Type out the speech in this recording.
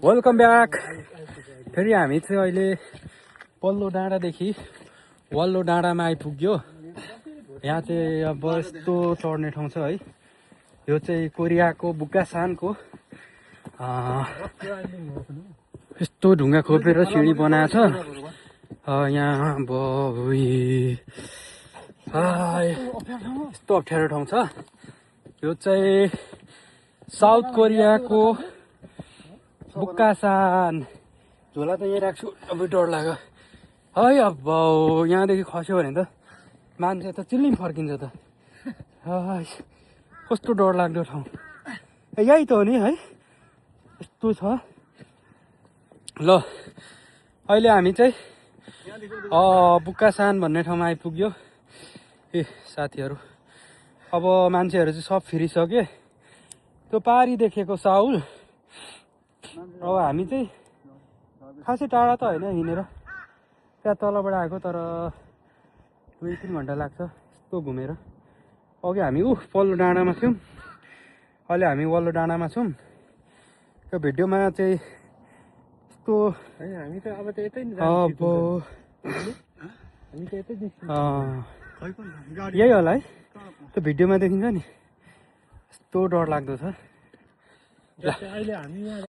Welcome back. फेरि हामी चाहिँ अहिले पल्लो डाँडादेखि वल्लो डाँडामा आइपुग्यो। यहाँ चाहिँ अब यस्तो चढ्ने ठाउँ छ है। यो चाहिँ कोरियाको बुक्कासानको यस्तो ढुङ्गा खोपेर सिँढी बनाएको छ। यहाँ अब यस्तो अप्ठ्यारो ठाउँ छ। यो चाहिँ साउथ कोरियाको बुक्कासान। झोला त यहीँ राख्छु, अब डर लाग्यो है। अब यहाँदेखि खस्यो भने त मान्छे त चिल्ली फर्किन्छ त। कस्तो डर लाग्दो ठाउँ। यही त हो नि है, यस्तो छ। ल अहिले हामी चाहिँ बुक्कासान भन्ने ठाउँमा आइपुग्यो। ए साथीहरू, अब मान्छेहरू चाहिँ सब फिरिसके। त्यो पारी देखेको साउल। अब हामी चाहिँ खासै टाढा त होइन, हिँडेर त्यहाँ तलबाट आएको, तर 2-3 घन्टा लाग्छ यस्तो घुमेर। अघि हामी पल्लो डाँडामा थियौँ, अहिले हामी वल्लो डाँडामा छौँ। त्यो भिडियोमा चाहिँ यस्तो हामी त अब यतै यही होला है। त्यो भिडियोमा देखिन्छ नि, यस्तो डर लाग्दो छ।